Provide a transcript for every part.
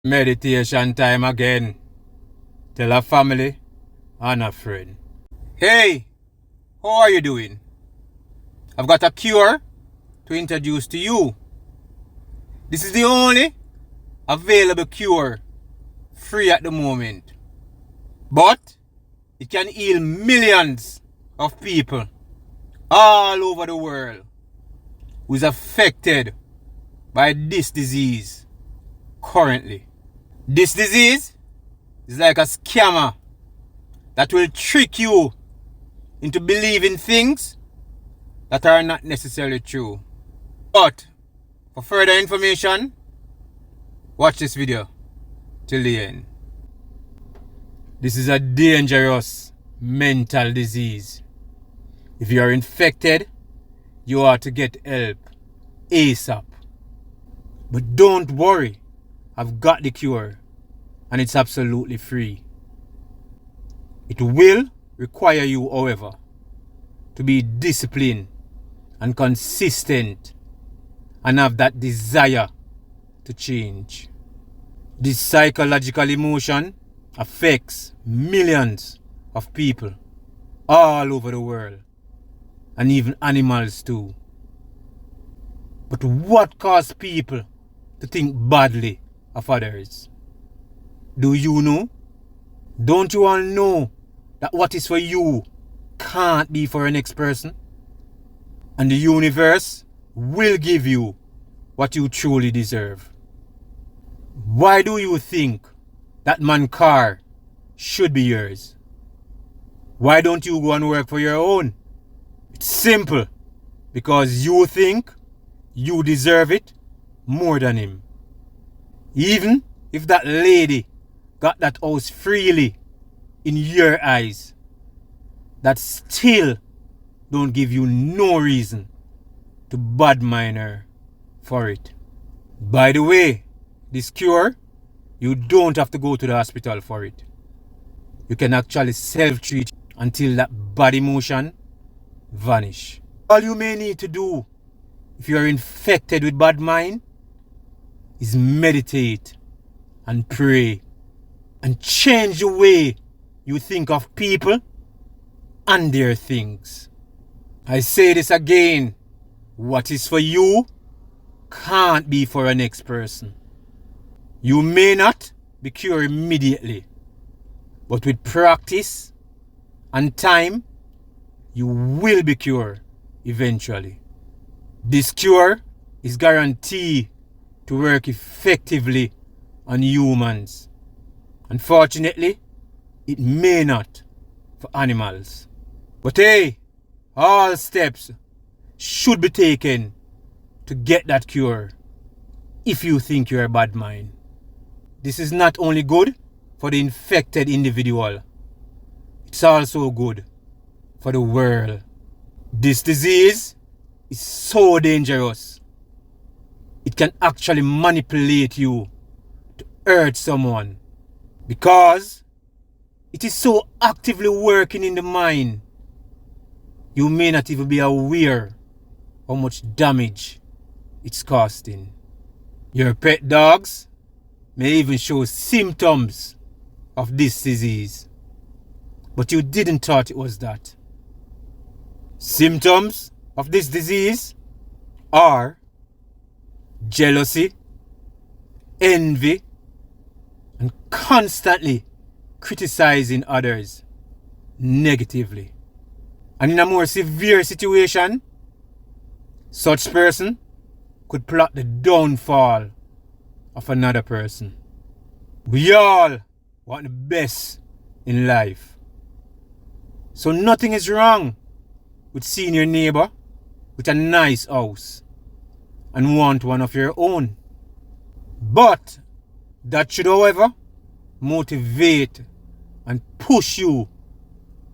Meditation time again. Tell a family and a friend. Hey, how are you doing? I've got a cure to introduce to you. This is the only available cure free at the moment. But it can heal millions of people all over the world who is affected by this disease currently. This disease is like a scammer that will trick you into believing things that are not necessarily true. But for further information, watch this video till the end. This is a dangerous mental disease. If you are infected, you ought to get help ASAP. But don't worry, I've got the cure and it's absolutely free. It will require you, however, to be disciplined and consistent and have that desire to change. This psychological emotion affects millions of people all over the world and even animals too. But what causes people to think badly of others? Do you know? Don't you all know that what is for you can't be for the next person? And the universe will give you what you truly deserve. Why do you think that man's car should be yours? Why don't you go and work for your own? It's simple. Because you think you deserve it more than him. Even if that lady got that house freely in your eyes, that still don't give you no reason to badmind her for it. By the way, this cure, you don't have to go to the hospital for it. You can actually self-treat until that bad emotion vanish. All you may need to do if you are infected with bad mind is meditate and pray and change the way you think of people and their things. I say this again, what is for you can't be for a next person. You may not be cured immediately, but with practice and time, you will be cured eventually. This cure is guaranteed to work effectively on humans. Unfortunately, it may not for animals. But hey, all steps should be taken to get that cure if you think you're a bad mind. This is not only good for the infected individual, it's also good for the world. This disease is so dangerous. It can actually manipulate you to hurt someone because it is so actively working in the mind. You may not even be aware how much damage it's causing. Your pet dogs may even show symptoms of this disease, but you didn't thought it was that. Symptoms of this disease are jealousy, envy, and constantly criticizing others negatively. And in a more severe situation, such person could plot the downfall of another person. We all want the best in life. So nothing is wrong with seeing your neighbor with a nice house and want one of your own. But that should, however, motivate and push you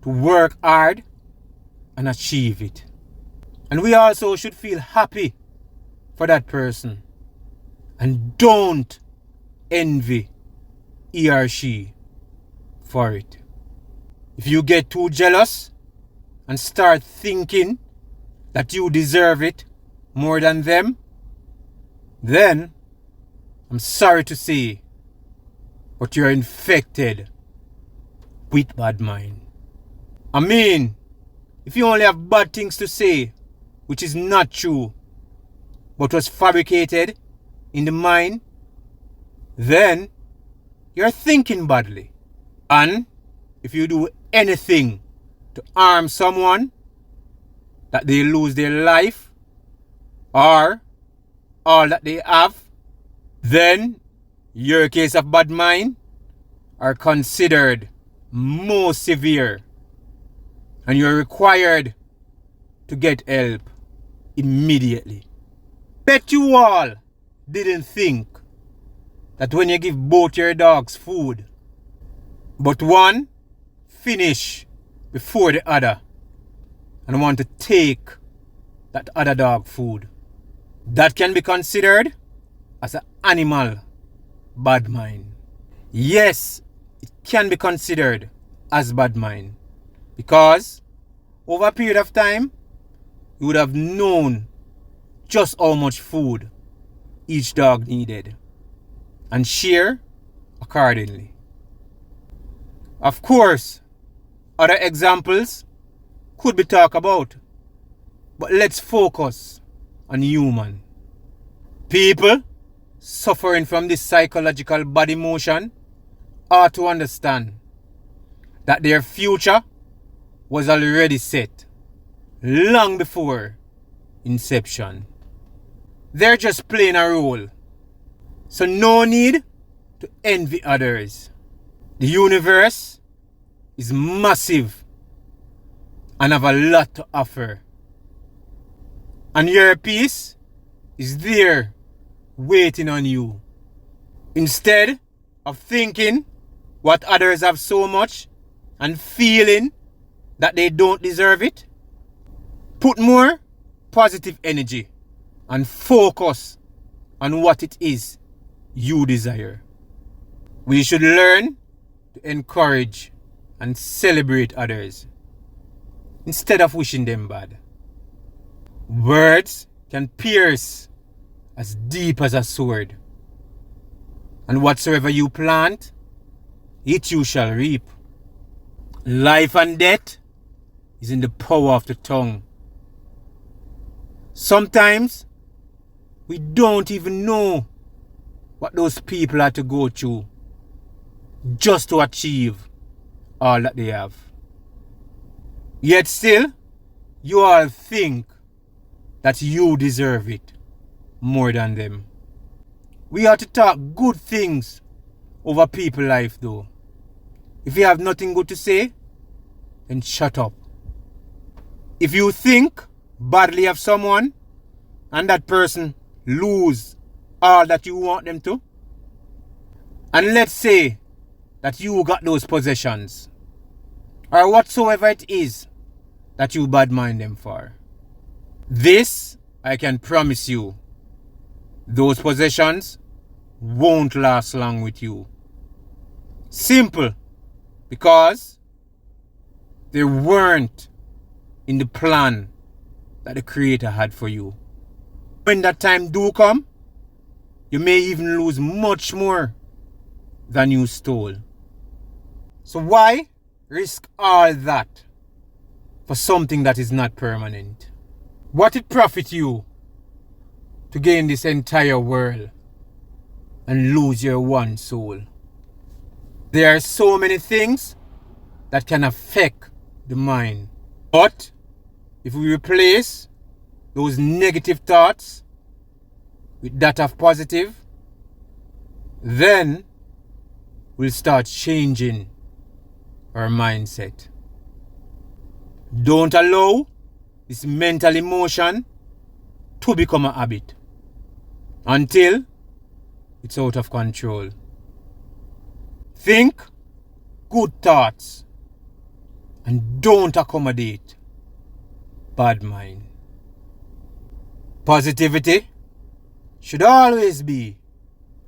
to work hard and achieve it. And we also should feel happy for that person and don't envy he or she for it. If you get too jealous and start thinking that you deserve it more than them, then I'm sorry to say but you're infected with bad mind. I mean, if you only have bad things to say, which is not true, but was fabricated in the mind, then you're thinking badly. And if you do anything to harm someone, that they lose their life or all that they have, then your case of bad mind are considered more severe and you're required to get help immediately. Bet you all didn't think that when you give both your dogs food, but one finish before the other and want to take that other dog food, that can be considered as an animal bad mind. Yes, it can be considered as bad mind because over a period of time you would have known just how much food each dog needed and share accordingly. Of course, other examples could be talked about, but let's focus on human. People suffering from this psychological bad emotion ought to understand that their future was already set long before inception. They're just playing a role, so no need to envy others. The universe is massive and have a lot to offer. And your peace is there waiting on you. Instead of thinking what others have so much and feeling that they don't deserve it, put more positive energy and focus on what it is you desire. We should learn to encourage and celebrate others instead of wishing them bad. Words can pierce as deep as a sword, and whatsoever you plant, it you shall reap. Life and death is in the power of the tongue. Sometimes we don't even know what those people had to go through just to achieve all that they have. Yet still, you all think that you deserve it more than them. We ought to talk good things over people's life though. If you have nothing good to say, then shut up. If you think badly of someone and that person lose all that you want them to, and let's say that you got those possessions or whatsoever it is that you bad mind them for, this I can promise you, those possessions won't last long with you. Simple, because they weren't in the plan that the Creator had for you. When that time do come, you may even lose much more than you stole. So why risk all that for something that is not permanent? What it profit you to gain this entire world and lose your one soul? There are so many things that can affect the mind. But if we replace those negative thoughts with that of positive, then we'll start changing our mindset. Don't allow this mental emotion to become a habit until it's out of control. Think good thoughts and don't accommodate bad mind. Positivity should always be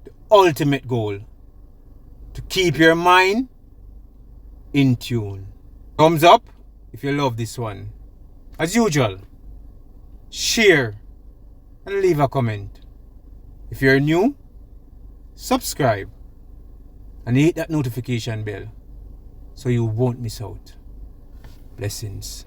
the ultimate goal, to keep your mind in tune. Thumbs up if you love this one. As usual, share and leave a comment. If you're new, subscribe and hit that notification bell so you won't miss out. Blessings.